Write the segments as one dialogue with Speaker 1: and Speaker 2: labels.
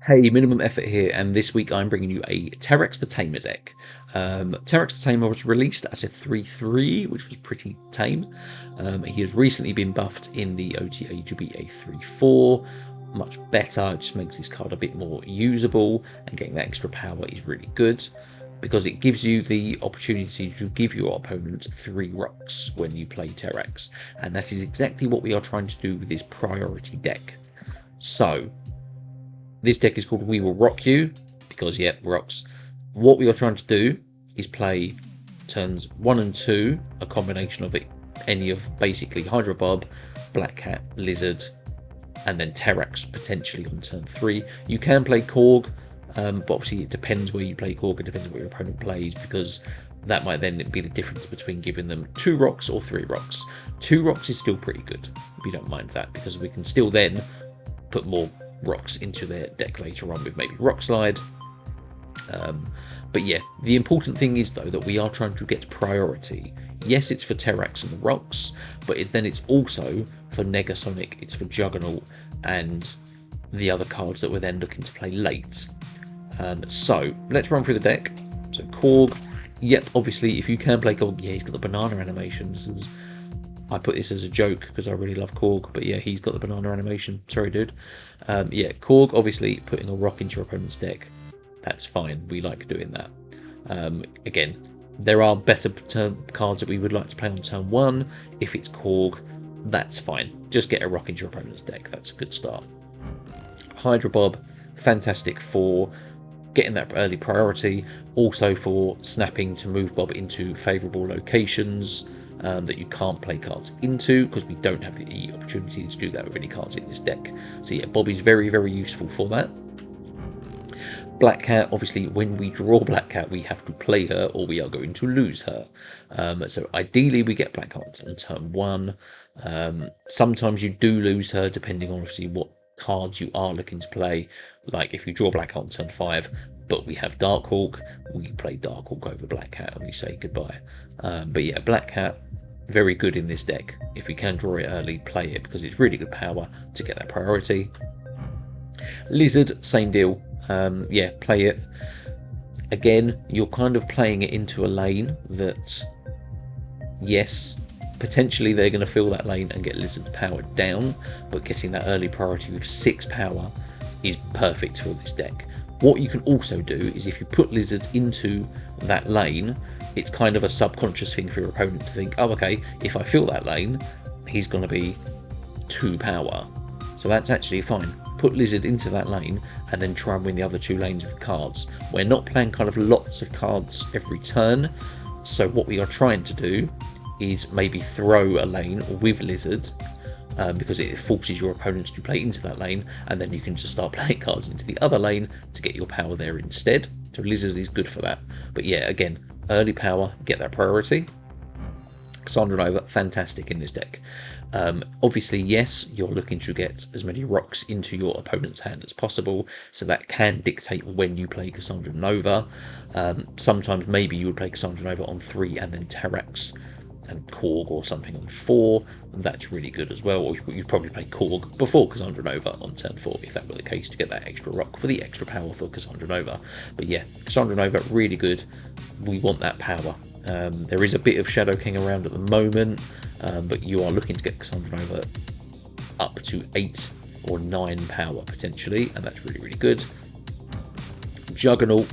Speaker 1: Hey, minimum effort here, and this week I'm bringing you a Terrax The Tamer deck. Terrax The Tamer was released as a 3/3, which was pretty tame. He has recently been buffed in the OTA to be a 3/4, much better. It just makes this card a bit more usable, and getting that extra power is really good because it gives you the opportunity to give your opponent 3 rocks when you play Terrax, and that is exactly what we are trying to do with this priority deck. So, this deck is called We Will Rock You, because, yeah, rocks. What we are trying to do is play turns 1 and 2, a combination of any of basically Hydra Bob, Black Cat, Lizard, and then Terrax potentially on turn 3. You can play Korg, but obviously it depends where you play Korg, it depends what your opponent plays, because that might then be the difference between giving them 2 rocks or 3 rocks. 2 rocks is still pretty good, if you don't mind that, because we can still then put more rocks into their deck later on with maybe Rockslide. But yeah, the important thing is though that we are trying to get priority. Yes, it's for Terrax and the rocks, but it's also for Negasonic, it's for Juggernaut, and the other cards that we're then looking to play late. So let's run through the deck. So Korg, yep, obviously if you can play Korg, yeah, he's got the banana animations. I put this as a joke because I really love Korg, but yeah, he's got the banana animation. Sorry, dude. Yeah, Korg, obviously, putting a rock into your opponent's deck, that's fine. We like doing that. Again, there are better cards that we would like to play on turn 1. If it's Korg, that's fine. Just get a rock into your opponent's deck. That's a good start. Hydra Bob, fantastic for getting that early priority. Also for snapping to move Bob into favourable locations that you can't play cards into, because we don't have the opportunity to do that with any cards in this deck. So yeah, Bobby's very, very useful for that. Black Cat, obviously when we draw Black Cat we have to play her or we are going to lose her. So ideally we get Black Cat on turn 1. Sometimes you do lose her depending on obviously what cards you are looking to play. Like if you draw Black Cat on turn 5 but we have Darkhawk, we play Darkhawk over Black Cat and we say goodbye. But yeah, Black Cat, very good in this deck. If we can draw it early, play it because it's really good power to get that priority. Lizard, same deal. Yeah, play it. Again, you're kind of playing it into a lane that, yes, potentially they're going to fill that lane and get Lizard powered down, but getting that early priority with 6 power is perfect for this deck. What you can also do is if you put Lizard into that lane, it's kind of a subconscious thing for your opponent to think, oh, okay, if I fill that lane, he's going to be 2 power. So that's actually fine. Put Lizard into that lane and then try and win the other 2 lanes with cards. We're not playing kind of lots of cards every turn. So what we are trying to do is maybe throw a lane with Lizard, because it forces your opponents to play into that lane, and then you can just start playing cards into the other lane to get your power there instead. So Lizard is good for that. But yeah, again, early power, get that priority. Cassandra Nova, fantastic in this deck. Obviously, yes, you're looking to get as many rocks into your opponent's hand as possible, so that can dictate when you play Cassandra Nova. Sometimes maybe you would play Cassandra Nova on 3 and then Terrax and Korg or something on 4. That's really good as well. Or you'd probably play Korg before Cassandra Nova on turn 4 if that were the case, to get that extra rock for the extra power for Cassandra Nova. But yeah, Cassandra Nova, really good. We want that power. There is a bit of Shadow King around at the moment, but you are looking to get Cassandra Nova up to 8 or 9 power potentially, and that's really, really good. Juggernaut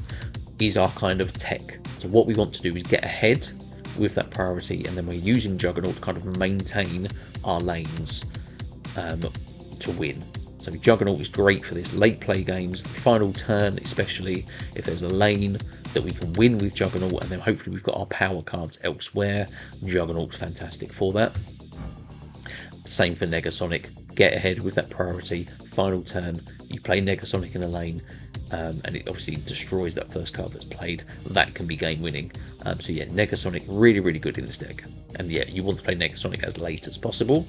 Speaker 1: is our kind of tech. So what we want to do is get ahead with that priority, and then we're using Juggernaut to kind of maintain our lanes to win. So Juggernaut is great for this late play games, final turn, especially if there's a lane that we can win with Juggernaut, and then hopefully we've got our power cards elsewhere. Juggernaut's fantastic for that. Same for Negasonic. Get ahead with that priority. Final turn, you play Negasonic in a lane, and it obviously destroys that first card that's played. That can be game winning. So yeah, Negasonic, really, really good in this deck. And yeah, you want to play Negasonic as late as possible.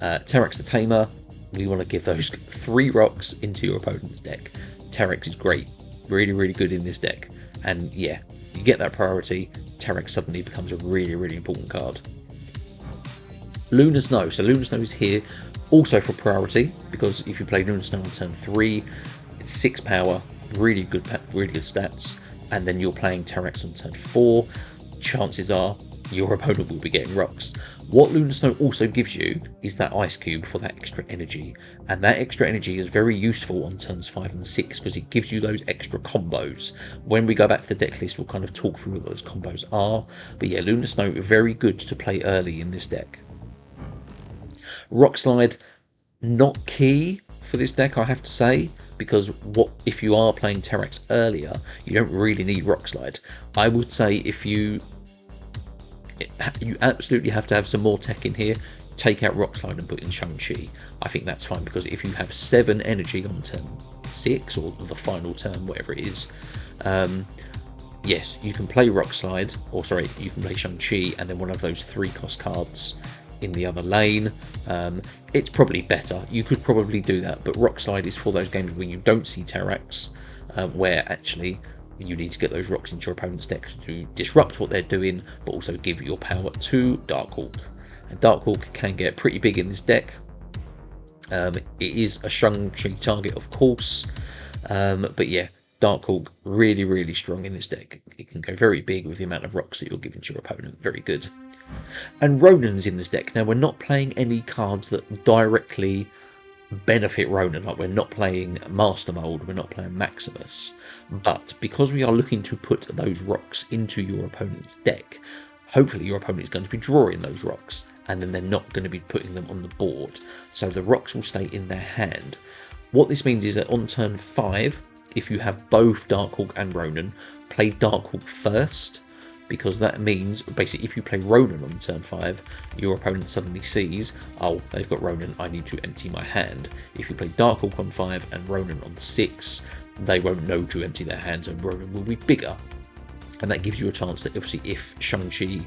Speaker 1: Terrax the Tamer, we want to give those 3 rocks into your opponent's deck. Terrax is great. Really, really good in this deck. And yeah, you get that priority, Terrax suddenly becomes a really, really important card. Lunar Snow. So Lunar Snow is here also for priority, because if you play Lunar Snow on turn 3, It's 6 power, really good stats, and then you're playing Terrax on turn 4. Chances are your opponent will be getting rocks. What Lunar Snow also gives you is that Ice Cube for that extra energy, and that extra energy is very useful on turns 5 and 6 because it gives you those extra combos. When we go back to the deck list, we'll kind of talk through what those combos are, but yeah, Lunar Snow, very good to play early in this deck. Rockslide, not key for this deck, I have to say, because if you are playing Terrax earlier, you don't really need Rockslide. I would say if you absolutely have to have some more tech in here, take out Rockslide and put in Shang Chi. I think that's fine, because if you have 7 energy on turn 6, or the final turn, whatever it is, yes, you can play Rockslide, or sorry, you can play Shang Chi, and then one of those 3-cost cards in the other lane. It's probably better. You could probably do that, but Rockslide is for those games when you don't see Terrax, where actually you need to get those rocks into your opponent's deck to disrupt what they're doing, but also give your power to Darkhawk. And Darkhawk can get pretty big in this deck. It is a Shang Chi target, of course, but yeah, Darkhawk really strong in this deck. It can go very big with the amount of rocks that you're giving to your opponent. Very good. And Ronan's in this deck. Now, we're not playing any cards that directly benefit Ronan, like we're not playing Master Mold, we're not playing Maximus, but because we are looking to put those rocks into your opponent's deck, hopefully your opponent is going to be drawing those rocks, and then they're not going to be putting them on the board, so the rocks will stay in their hand. What this means is that on turn 5, if you have both Darkhawk and Ronan, play Darkhawk first, because that means basically if you play Ronan on turn 5, your opponent suddenly sees, oh, they've got Ronan, I need to empty my hand. If you play Darkhawk on 5 and Ronan on 6, they won't know to empty their hands, and Ronan will be bigger. And that gives you a chance that obviously if Shang-Chi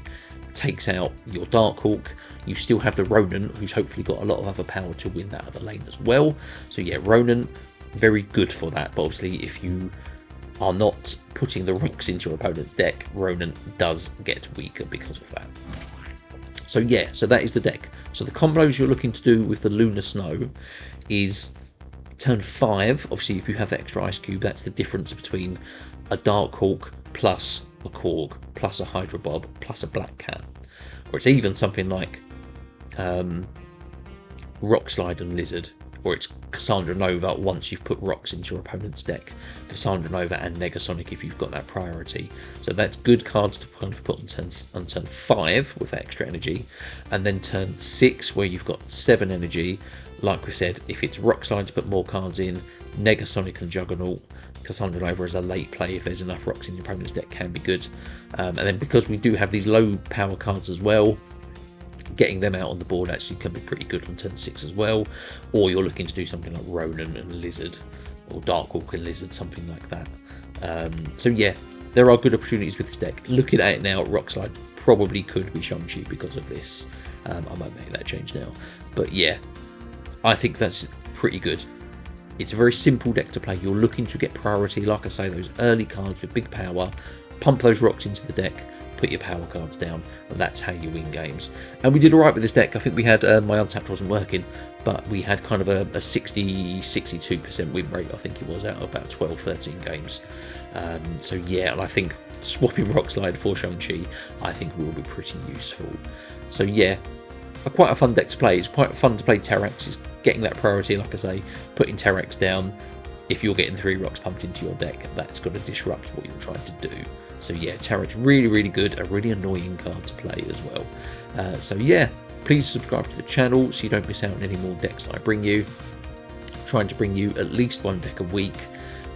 Speaker 1: takes out your Darkhawk, you still have the Ronan, who's hopefully got a lot of other power to win that other lane as well. So yeah, Ronan, very good for that, but obviously if you are not putting the rocks into your opponent's deck, Ronan does get weaker because of that. So yeah, so that is the deck. So the combos you're looking to do with the Lunar Snow is turn 5, obviously if you have the extra Ice Cube, that's the difference between a Darkhawk plus a Korg plus a Hydra Bob plus a Black Cat. Or it's even something like Rockslide and Lizard, or it's Cassandra Nova once you've put rocks into your opponent's deck. Cassandra Nova and Negasonic if you've got that priority. So that's good cards to kind of put on turn 5 with that extra energy. And then turn 6 where you've got 7 energy. Like we said, if it's Rockslide to put more cards in, Negasonic and Juggernaut. Cassandra Nova as a late play if there's enough rocks in your opponent's deck can be good. And then because we do have these low power cards as well, getting them out on the board actually can be pretty good on turn 6 as well. Or you're looking to do something like Ronan and Lizard, or Darkhawk and Lizard, something like that. So yeah, there are good opportunities with this deck. Looking at it now, Rockslide probably could be Shang-Chi because of this. I might make that change now. But yeah, I think that's pretty good. It's a very simple deck to play. You're looking to get priority, like I say, those early cards with big power, pump those rocks into the deck, put your power cards down, and that's how you win games. And we did alright with this deck. I think we had, my untapped wasn't working, but we had kind of a 62% win rate, I think it was, out of about 12-13 games. So yeah, and I think swapping Rockslide for Shang-Chi, I think will be pretty useful. So yeah, quite a fun deck to play. It's quite fun to play Terrax. It's getting that priority, like I say, putting Terrax down. If you're getting 3 rocks pumped into your deck, that's going to disrupt what you're trying to do. So yeah, Terrax really good, a really annoying card to play as well. So yeah, please subscribe to the channel so you don't miss out on any more decks that I bring you. I'm trying to bring you at least 1 deck a week,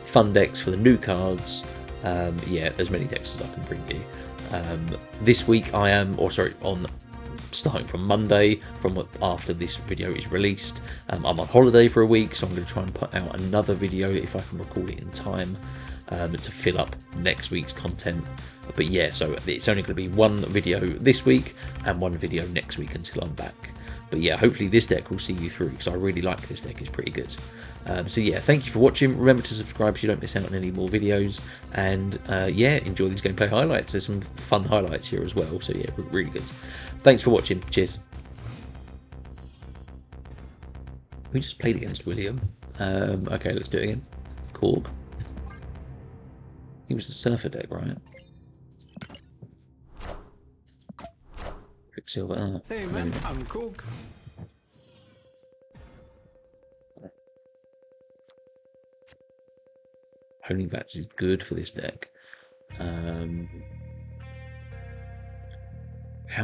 Speaker 1: fun decks for the new cards. Yeah, as many decks as I can bring you. This week I am, starting from Monday, from after this video is released, I'm on holiday for a week, so I'm going to try and put out another video if I can record it in time to fill up next week's content. But yeah, so it's only going to be 1 video this week and 1 video next week until I'm back. But yeah, hopefully this deck will see you through, because I really like this deck. It's pretty good. So yeah, thank you for watching. Remember to subscribe so you don't miss out on any more videos. And yeah, enjoy these gameplay highlights. There's some fun highlights here as well. So yeah, really good. Thanks for watching. Cheers. We just played against William. Okay, let's do it again. Cool. Darkhawk. He was the Surfer deck, right? Quicksilver.
Speaker 2: Hey man, I'm Cook.
Speaker 1: Honing Vats is good for this deck. How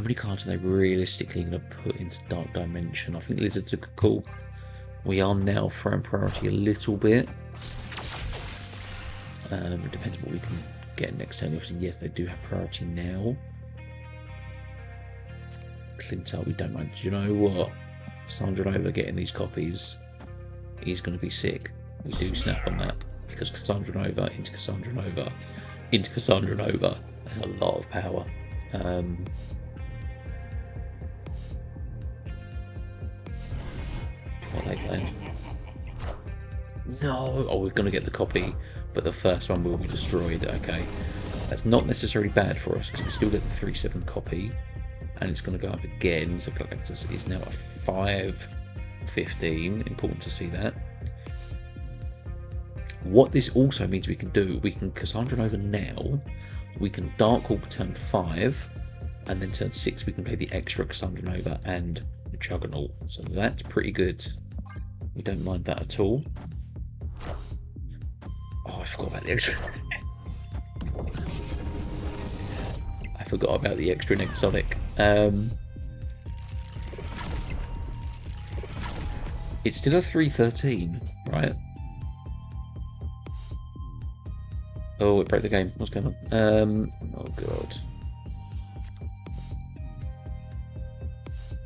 Speaker 1: many cards are they realistically going to put into Dark Dimension? I think Lizards are cool. We are now throwing priority a little bit. It depends what we can get next turn. Obviously, yes, they do have priority now. Clintar, we don't mind. Do you know what? Cassandra Nova getting these copies is going to be sick. We do snap on that because Cassandra Nova into Cassandra Nova into Cassandra Nova. That's a lot of power. What are they playing? No! Oh, we're going to get the copy, but the first one will be destroyed. Okay. That's not necessarily bad for us because we still get the 3/7 copy. And it's going to go up again. So Galactus is now a 5/15. Important to see that. What this also means we can do, we can Cassandra Nova now. We can Darkhawk turn 5. And then turn 6 we can play the extra Cassandra Nova and Juggernaut. So that's pretty good. We don't mind that at all. Oh, I forgot about the extra. I forgot about the extra Negasonic. It's still a 3/13, right? Oh, it broke the game. What's going on? Oh god.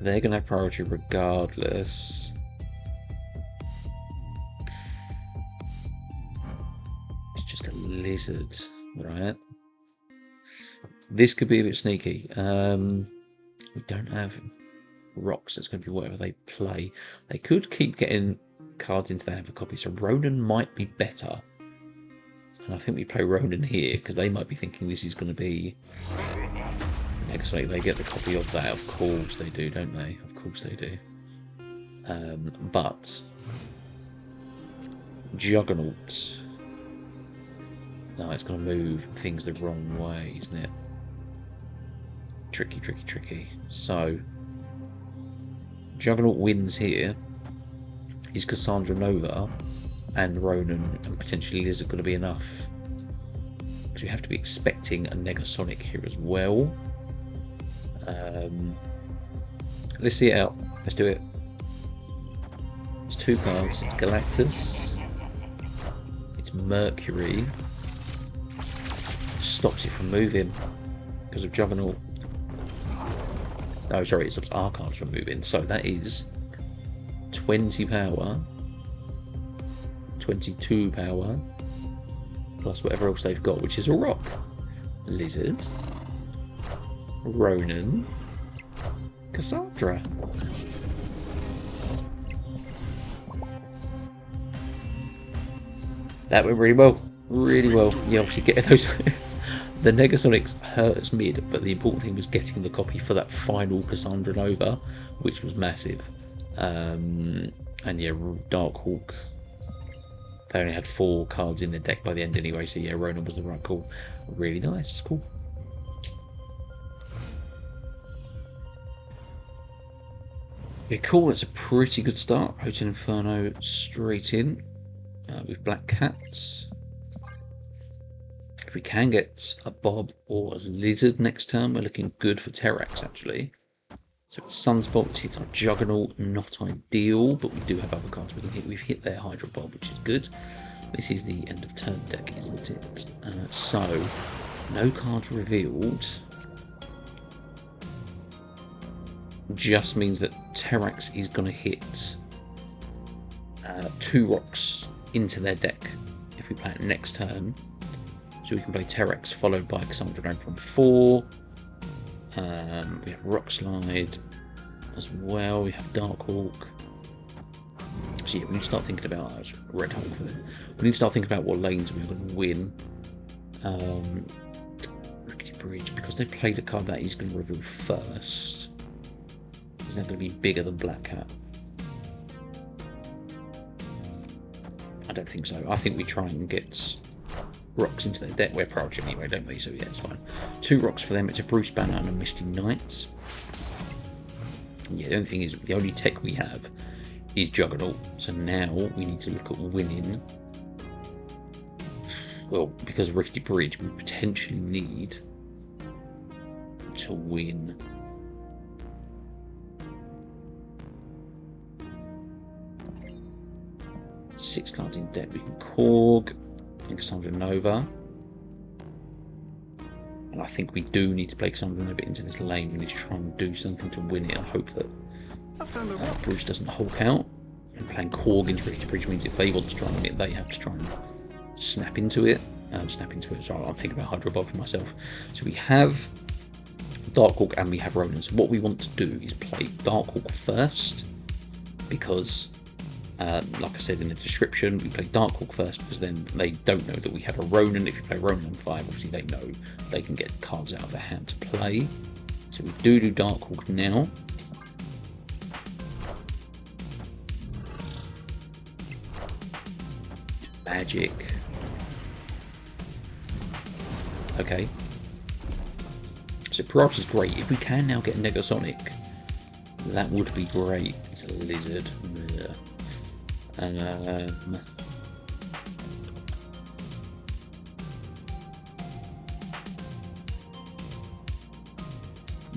Speaker 1: They're going to have priority regardless. It's just a lizard, right? This could be a bit sneaky. We don't have rocks. It's going to be whatever they play. They could keep getting cards into their hand for copy. So Ronan might be better. And I think we play Ronan here because they might be thinking this is going to be... Next week they get the copy of that. Of course they do, don't they? Of course they do. But... Juggernaut. No, it's going to move things the wrong way, isn't it? Tricky, tricky, tricky. So, Juggernaut wins here. Is Cassandra Nova and Ronan and potentially Lizard going to be enough? Because we have to be expecting a Negasonic here as well. Let's see it out. Let's do it. It's 2 cards. It's Galactus. It's Mercury. Stops it from moving because of Juggernaut. No, sorry, it stops our cards from moving. So that is 20 power, 22 power, plus whatever else they've got, which is a rock. Lizard, Ronan, Cassandra. That went really well. Really well. Yeah, obviously getting those... The Negasonics hurt us mid, but the important thing was getting the copy for that final Cassandra Nova, which was massive. And yeah, Darkhawk, they only had 4 cards in their deck by the end anyway, so yeah, Ronan was the right call. Really nice, cool. Yeah, cool, that's a pretty good start. Hotel Inferno straight in with Black Cats. If we can get a Bob or a Lizard next turn, we're looking good for Terrax actually. So it's Sunspot, it's our Juggernaut, not ideal, but we do have other cards we can hit. We've hit their Hydro Bob, which is good. This is the end of turn deck, isn't it? So, no cards revealed. Just means that Terrax is going to hit 2 rocks into their deck if we play it next turn. So we can play Terrax followed by Cassandra Nova from 4. We have Rockslide as well. We have Darkhawk. So yeah, we need to start thinking about Red Hulk for them. We need to start thinking about what lanes we're going to win. Rickety Bridge, because they played a card that he's going to reveal first. Is that going to be bigger than Black Cat? I don't think so. I think we try and get rocks into their deck. We're priority anyway, don't we? So yeah, it's fine. 2 rocks for them. It's a Bruce Banner and a Misty Knight. Yeah, the only thing is, the only tech we have is Juggernaut. So now we need to look at winning. Well, because of Rickety Bridge, we potentially need to win. Six cards in debt. We can Korg and Cassandra Nova. And I think we do need to play Cassandra Nova into this lane. We need to try and do something to win it and hope that Bruce doesn't Hulk out. And playing Korg into Rickety Bridge means if they want to try and win it, they have to try and snap into it. So I'm thinking about Hydro Bob for myself. So we have Darkhawk and we have Ronan. So what we want to do is play Darkhawk first, because like I said in the description, we play Darkhawk first because then they don't know that we have a Ronan. If you play Ronan on 5, obviously they know they can get cards out of their hand to play. So we do Darkhawk now. Magic. Okay. So Priority is great. If we can now get Negasonic, that would be great. It's a lizard.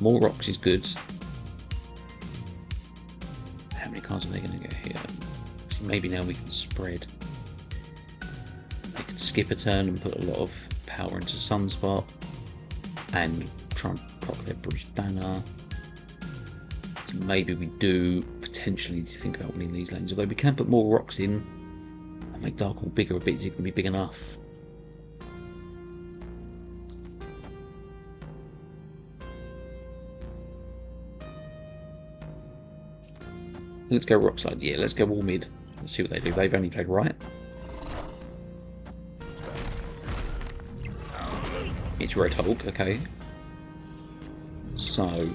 Speaker 1: More rocks is good. How many cards are they going to get here? See, maybe now we can spread. They could skip a turn and put a lot of power into Sunspot and try and proc their Bruce Banner. So maybe we do potentially need to think about winning these lanes, although we can put more rocks in and make Darkhawk bigger a bit. Is it going to be big enough? Let's go Rockslide. Yeah, let's go all mid. Let's see what they do. They've only played right. It's Red Hulk, okay. So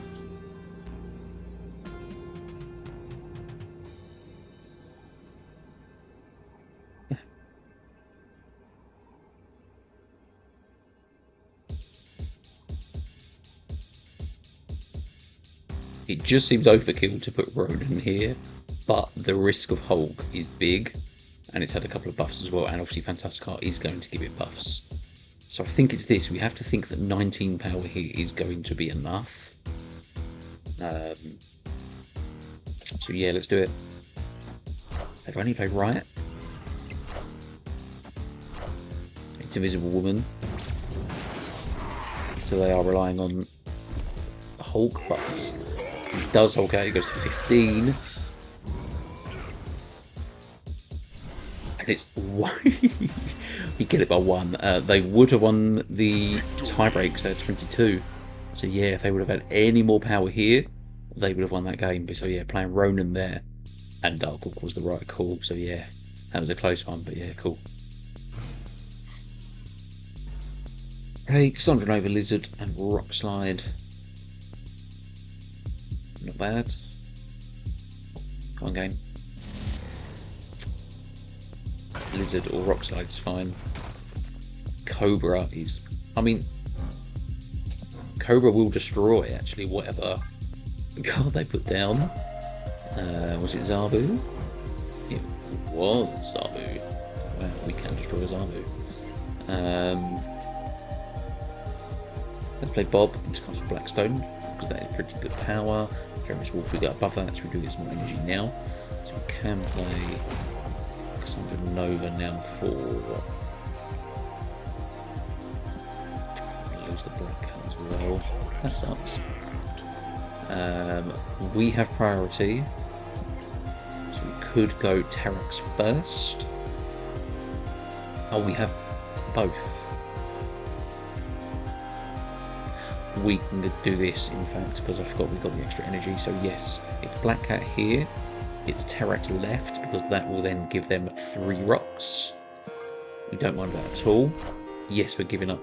Speaker 1: it just seems overkill to put Ronan here, but the risk of Hulk is big, and it's had a couple of buffs as well, and obviously Fantastic Art is going to give it buffs. So I think it's this. We have to think that 19 power here is going to be enough. So yeah, let's do it. They've only played Riot. It's Invisible Woman. So they are relying on Hulk, but he does Hulk out. He goes to 15. And it's you get it by 1. They would have won the tiebreaks. They had 22. So yeah, if they would have had any more power here, they would have won that game. But so yeah, playing Ronan there and Darkhawk was the right call. So yeah, that was a close one. But yeah, cool. Hey, Cassandra Nova, Lizard and Rockslide. Not bad. Come on, game. Lizard or Rockslide is fine. Cobra is... I mean... Cobra will destroy, actually, whatever card they put down. Was it Zabu? It was Zabu. Wow, we can destroy Zabu. Let's play Bob into Castle Blackstone, because that is pretty good power. Ferris Wolf, we go above that, so we do get some more energy now. So we can play Cassandra Nova now for... We lose the black card as well. That sucks. We have priority, so we could go Terrax first. Oh, we have both. We can do this, in fact, because I forgot we got the extra energy. So yes, it's Black Cat here, it's Terrax left, because that will then give them 3 rocks. We don't mind that at all. Yes, we're giving up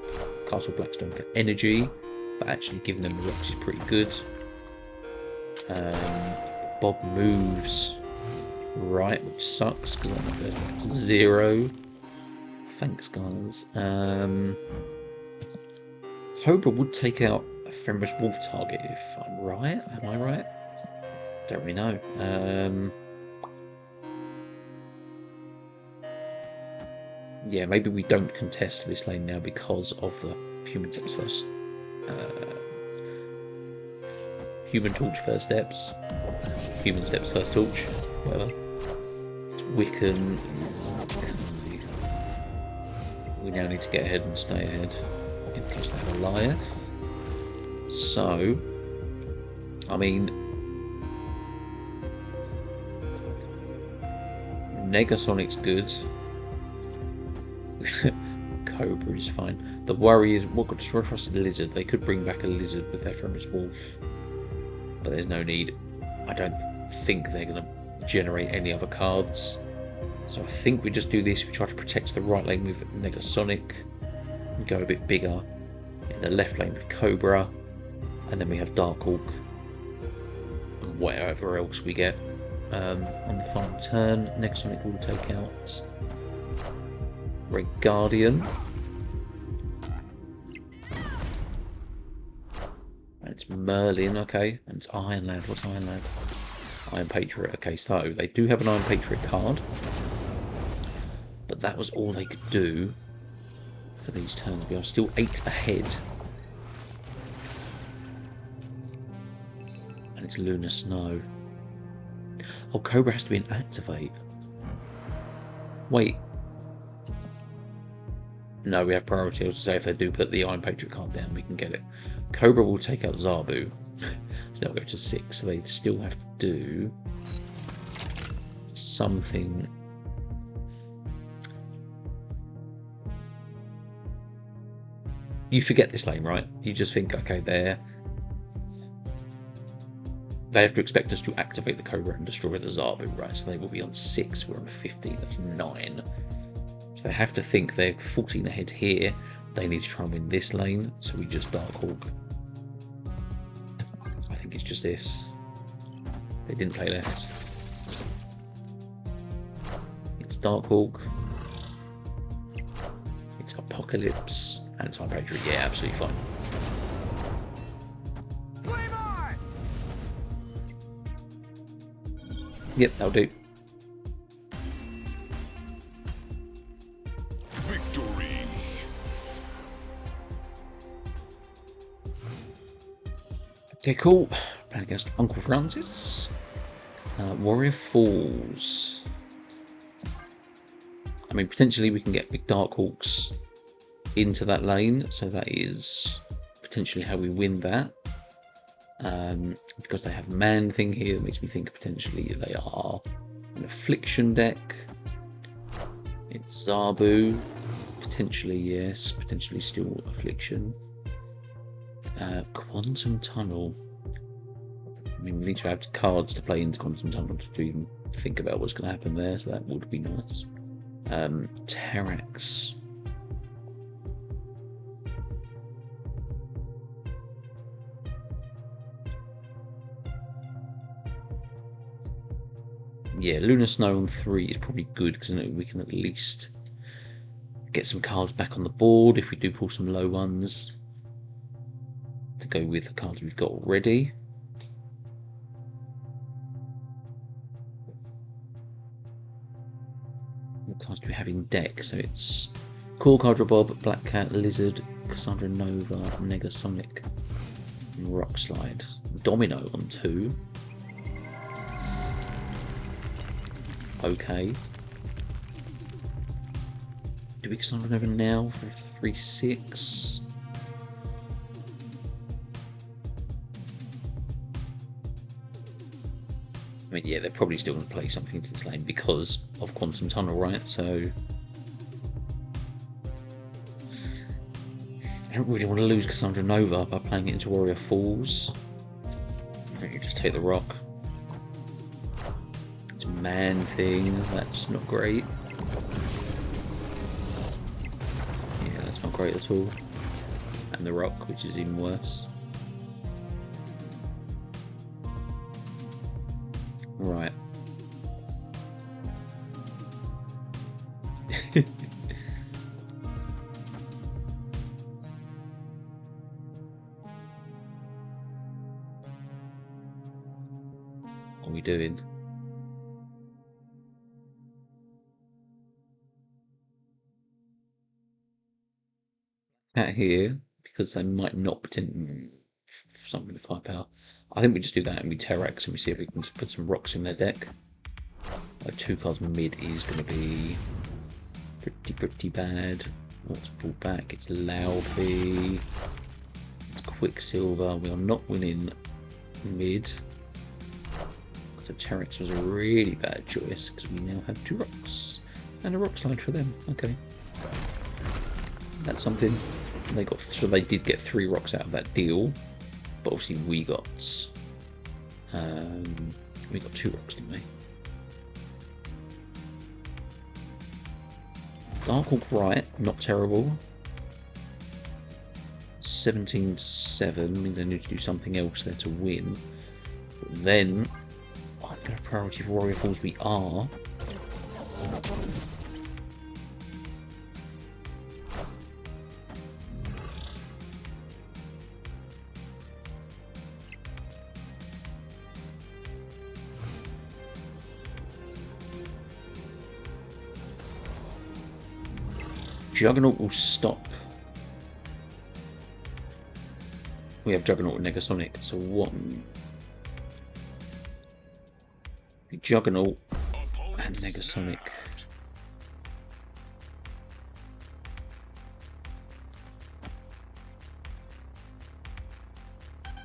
Speaker 1: Castle Blackstone for energy, but actually giving them the rocks is pretty good. Bob moves Right, which sucks because I'm going to go to 0. Thanks, guys. Cobra would take out a Fenris Wolf target if I'm right. Am I right? Don't really know. Yeah, maybe we don't contest this lane now because of the human steps first. Human torch first steps. Human steps first torch. Whatever. It's Wiccan. Okay. We now need to get ahead and stay ahead in case they have a Goliath. So, I mean, Negasonic's good. Cobra is fine. The worry is what could destroy across the lizard. They could bring back a lizard with their Fenris Wolf, but there's no need. I don't think they're going to generate any other cards. So I think we just do this. We try to protect the right lane with Negasonic and go a bit bigger in the left lane with Cobra, and then we have Darkhawk and whatever else we get. On the final turn, Negasonic will take out Red Guardian. And it's Merlin, okay. And it's Iron Lad. What's Iron Lad? Iron Patriot. Okay, so they do have an Iron Patriot card. But that was all they could do for these turns. We are still 8 ahead. And it's Lunar Snow. Oh, Cobra has to be an activate. Wait. No, we have priority. I was to say if they do put the Iron Patriot card down, we can get it. Cobra will take out Zabu. So they'll go to 6. So they still have to do something. You forget this lane, right? You just think, okay, they have to expect us to activate the Cobra and destroy the Zabu, right? So they will be on 6. We're on 15. That's 9. So they have to think they're 14 ahead here. They need to try and win this lane. So we just Darkhawk. I think it's just this. They didn't play left. It's Darkhawk. It's Apocalypse. And it's Iron Patriot. Yeah, absolutely fine. Yep, that'll do.
Speaker 2: Victory.
Speaker 1: Okay, cool. Playing against Uncle Francis. Warrior Falls. I mean, potentially we can get big Darkhawks into that lane, so that is potentially how we win that. Because they have Man Thing here, that makes me think potentially they are an Affliction deck. It's Zabu, potentially yes, potentially still Affliction. Quantum Tunnel. I mean, we need to have cards to play into Quantum Tunnel to even think about what's going to happen there, so that would be nice. Terrax. Yeah, Lunar Snow on 3 is probably good because we can at least get some cards back on the board if we do pull some low ones to go with the cards we've got already. What cards do we have in deck? So it's Core Cardra Bob, Black Cat, Lizard, Cassandra Nova, Negasonic, and Rockslide. Domino on 2. Okay. Do we Cassandra Nova now for 3/6? I mean, yeah, they're probably still going to play something into this lane because of Quantum Tunnel, right? So I don't really want to lose Cassandra Nova by playing it into Warrior Falls. I think you just take the rock. It's a Man Thing, that's not great. Yeah, that's not great at all. And the rock, which is even worse. Right. doing? At here, because they might not pretend something with firepower. I think we just do that and we Terrax and we see if we can just put some rocks in their deck. Like 2 cards mid is going to be pretty bad. What's pulled back? It's Loudby. It's Quicksilver. We are not winning mid. So Terrax was a really bad choice because we now have 2 rocks and a Rockslide for them. Okay, that's something. They got, so they did get 3 rocks out of that deal, but obviously we got 2 rocks, didn't we? Darkhawk right, not terrible. 17-7 means they need to do something else there to win. But then I'm going to priority for Warrior Falls. We are. Juggernaut will stop. We have Juggernaut and Negasonic, so what? Juggernaut and Negasonic.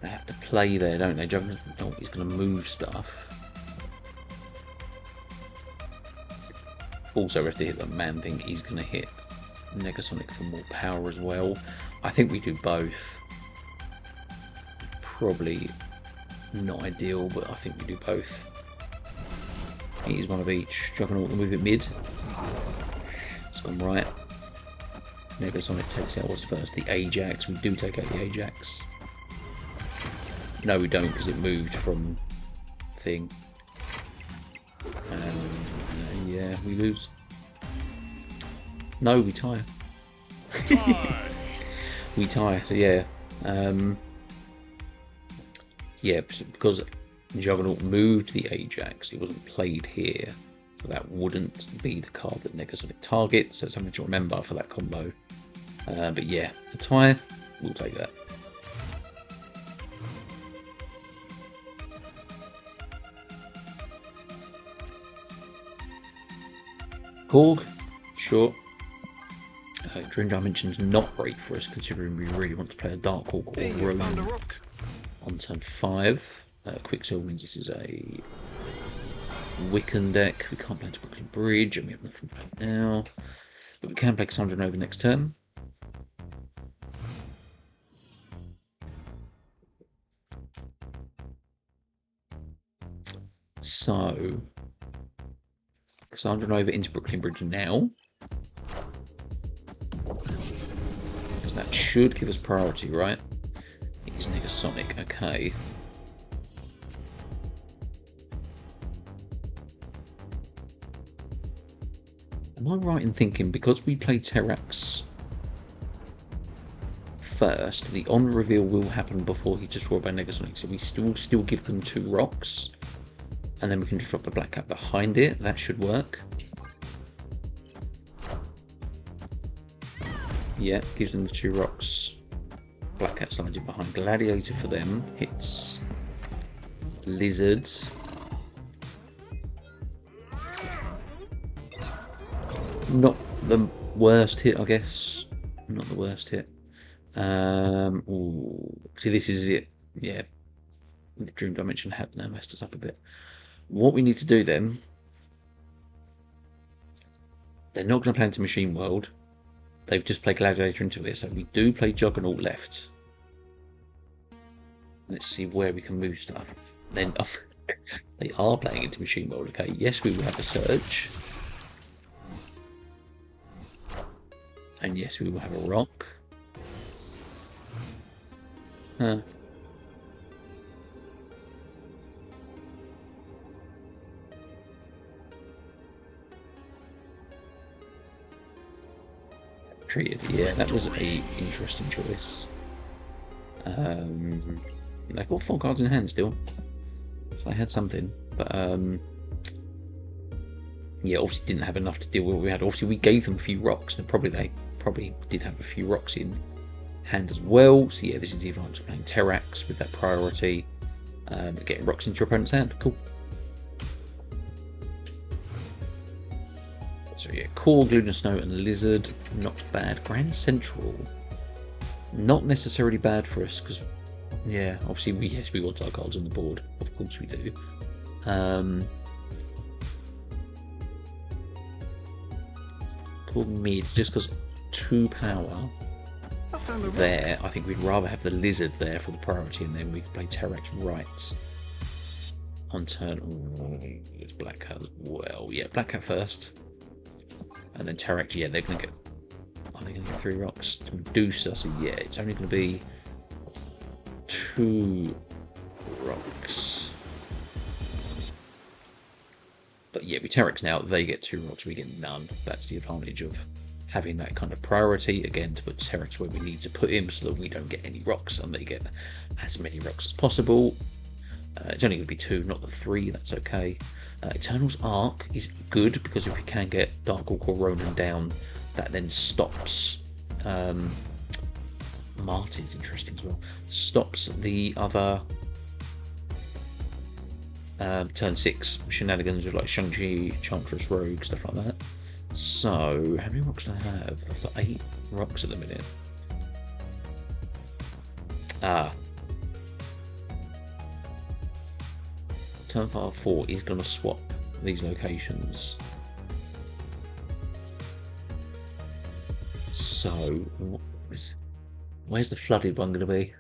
Speaker 1: They have to play there, don't they? Juggernaut is going to move stuff. Also, if they hit the man thing, he's going to hit Negasonic for more power as well. I think we do both. Probably not ideal, but I think we do both. It is one of each. Juggernaut will move it mid. It's gone right. Negasonic takes out what's first, the Ajax. We do take out the Ajax. No, we don't, because it moved from thing. Yeah, we lose. No, we tie. We tie, so yeah. Yeah, because Juggernaut moved the Ajax, it wasn't played here. So that wouldn't be the card that Negasonic targets, so something to remember for that combo. But yeah, a tie, we'll take that. Korg, sure. Dream Dimension's not great for us, considering we really want to play a Darkhawk or Roman on turn 5. Quicksilver means this is a Wiccan deck. We can't play into Brooklyn Bridge, and we have nothing to play now. But we can play Cassandra Nova next turn. So, Cassandra Nova into Brooklyn Bridge now. Because that should give us priority, right? It is Negasonic, okay. Am I right in thinking because we play Terrax first, the on reveal will happen before he's destroyed by Negasonic, so we still give them 2 rocks, and then we can just drop the Black Cat behind it. That should work. Yeah, gives them the 2 rocks. Black Cat slides in behind. Gladiator for them. Hits Lizard. Not the worst hit, I guess. Not the worst hit. Ooh. See, this is it. Yeah. The Dream Dimension had now messed us up a bit. What we need to do then... They're not going to play into Machine World. They've just played Gladiator into it, so we do play Juggernaut left. Let's see where we can move stuff. Then they are playing into Machine World. Okay, yes, we will have a Surge. And yes, we will have a Rock. Huh. Treated, yeah, that was a interesting choice. They've got 4 cards in hand still, I had something, but yeah, obviously didn't have enough to deal with what we had. Obviously, we gave them a few rocks, and they probably did have a few rocks in hand as well. So yeah, this is the advantage of playing Terrax with that priority, getting rocks into your opponent's hand. Cool. So yeah, Core, Lunar Snow, and Lizard, not bad. Grand Central, not necessarily bad for us because, yeah, obviously we want our cards on the board. Of course we do. Core mid, just because 2 power there. I think we'd rather have the Lizard there for the priority, and then we can play Terrax right on turn. Ooh, it's Black Cat as well. Yeah, Black Cat first. And then Terrax, yeah, they're going to get... Are they going to get 3 rocks? To Medusa, so yeah, it's only going to be 2 rocks. But yeah, we Terrax now, they get 2 rocks, we get none. That's the advantage of having that kind of priority, again, to put Terrax where we need to put him so that we don't get any rocks and they get as many rocks as possible. It's only going to be 2, not the 3, that's okay. Eternal's Arc is good because if we can get Darkhawk or Ronan down, that then stops. Martin's interesting as well. Stops the other turn 6 shenanigans with like Shang Chi, Enchantress, Rogue, stuff like that. So, how many rocks do I have? I've got 8 rocks at the minute. Turn 4 is going to swap these locations. So, where's the flooded one going to be?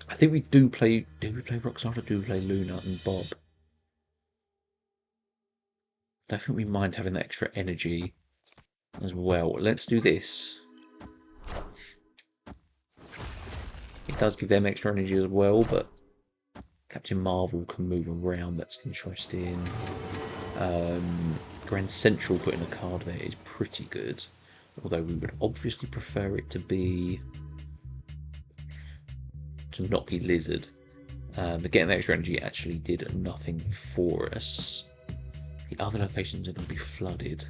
Speaker 1: I think we do play. Do we play Rockslide or do we play Luna and Bob? I don't think we mind having that extra energy as well. Let's do this. It does give them extra energy as well, but Captain Marvel can move around. That's interesting. Grand Central putting a card there is pretty good, although we would obviously prefer it to not be Lizard. But getting that extra energy actually did nothing for us. The other locations are going to be flooded.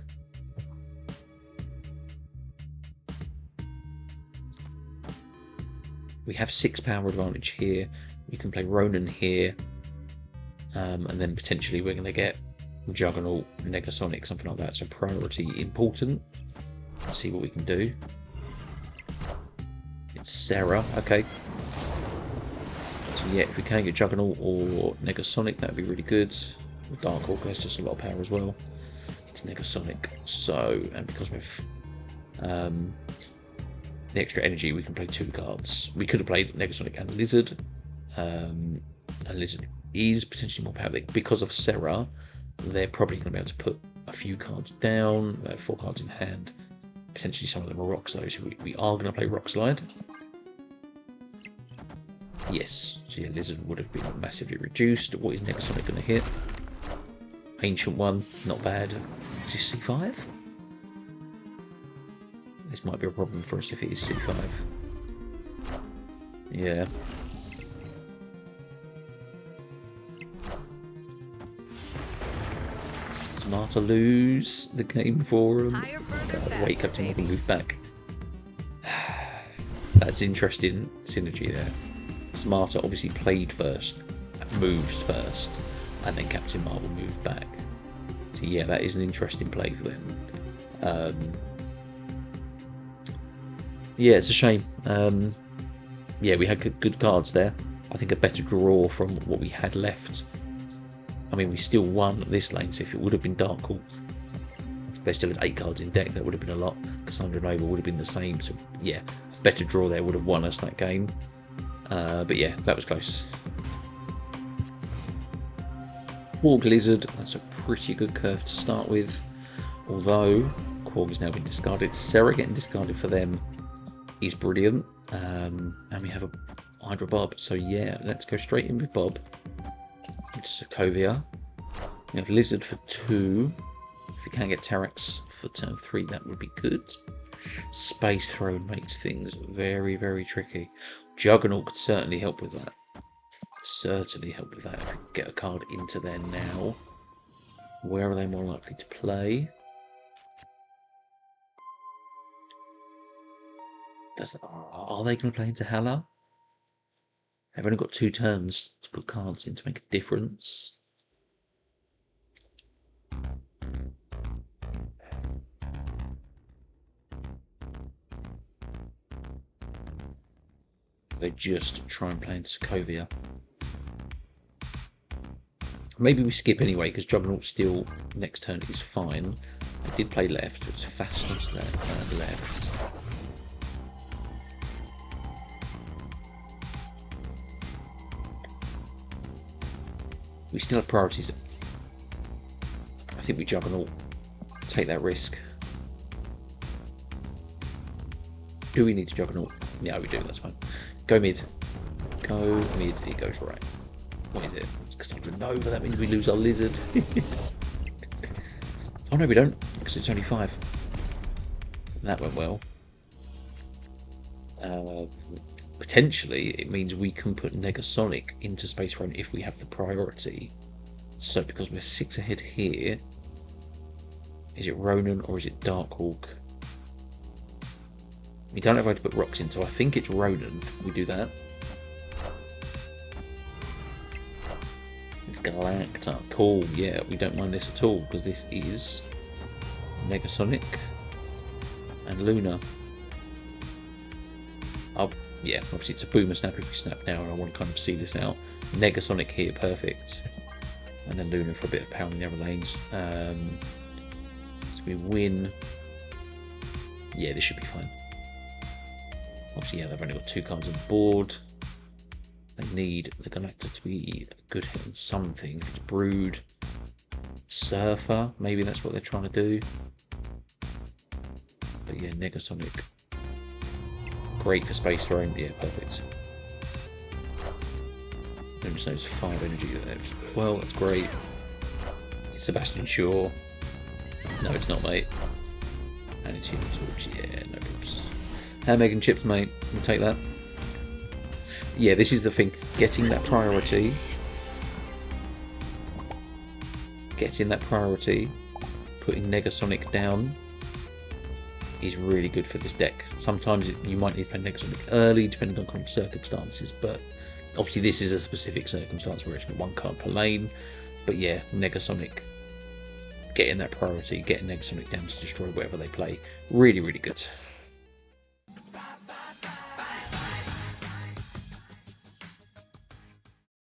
Speaker 1: We have 6 power advantage here. We can play Ronan here. And then potentially we're going to get Juggernaut, Negasonic, something like that. So priority important. Let's see what we can do. It's Sarah. Okay. So yeah, if we can get Juggernaut or Negasonic, that would be really good. With Darkhawk, there's just a lot of power as well. It's Negasonic. So, and because we've the extra energy, we can play 2 cards. We could have played Negasonic and Lizard. And Lizard is potentially more powerful. Because of Sarah, they're probably going to be able to put a few cards down. They have 4 cards in hand. Potentially some of them are rocks, though, so we are going to play Rockslide. Yes, so yeah, Lizard would have been massively reduced. What is Negasonic going to hit? Ancient one, not bad. Is this C5? This might be a problem for us if it is C5. Yeah. Smarter lose the game for him. Wake up to maybe move back. That's interesting synergy there. Smarter obviously played first, moves first, and then Captain Marvel moved back. So yeah, that is an interesting play for them. Yeah, it's a shame. Yeah, we had good cards there. I think a better draw from what we had left. I mean, we still won this lane, so if it would have been Darkhawk, they still had 8 cards in deck, that would have been a lot. Cassandra Nova would have been the same, so yeah, a better draw there would have won us that game. But yeah, that was close. Quark Lizard, that's a pretty good curve to start with. Although, Quark has now been discarded. Sarah getting discarded for them is brilliant. And we have a Hydra Bob, so yeah, let's go straight in with Bob. Into Sokovia. We have Lizard for 2. If we can get Terrax for turn 3, that would be good. Space Throne makes things very, very tricky. Juggernaut could certainly help with that. certainly help with that if we get a card into there now. Where are they more likely to play? Are they going to play into Hela? They've only got 2 turns to put cards in to make a difference. They just try and play in Sokovia. Maybe we skip anyway, because Juggernaut still next turn is fine. I did play left, it's fastness there and left. We still have priorities. I think we Juggernaut. Take that risk. Do we need to Juggernaut? Yeah, we do, that's fine. Go mid. Go mid, it goes right. What is it? It's Cassandra Nova, that means we lose our lizard. Oh no, we don't, because it's only 5. That went well. Potentially, it means we can put Negasonic into Space Throne if we have the priority. So, because we're 6 ahead here, is it Ronan or is it Darkhawk? We don't have a way to put rocks in, so I think it's Ronan. We do that. It's Galacta. Cool, yeah, we don't mind this at all, because this is Negasonic and Luna. Oh, yeah, obviously it's a boomer snap if we snap now, and I want to kind of see this out. Negasonic here, perfect. And then Luna for a bit of power in the other lanes. So we win. Yeah, this should be fine. Obviously, yeah, they've only got 2 cards on the board. They need the Galacta to be a good hit on something. If it's Brood, Surfer, maybe that's what they're trying to do. But yeah, Negasonic. Great for Space Throne. Yeah, perfect. Just knows 5 energy there. Well, that's great. It's Sebastian Shaw. No, it's not, mate. And it's Human Torch. Yeah, no problems. Ham, egg and chips, mate. We'll take that. Yeah, this is the thing. Getting that priority. Getting that priority. Putting Negasonic down is really good for this deck. Sometimes you might need to play Negasonic early, depending on kind of circumstances, but obviously this is a specific circumstance where it's 1 card per lane. But yeah, Negasonic, getting that priority, getting Negasonic down to destroy whatever they play. Really, really good.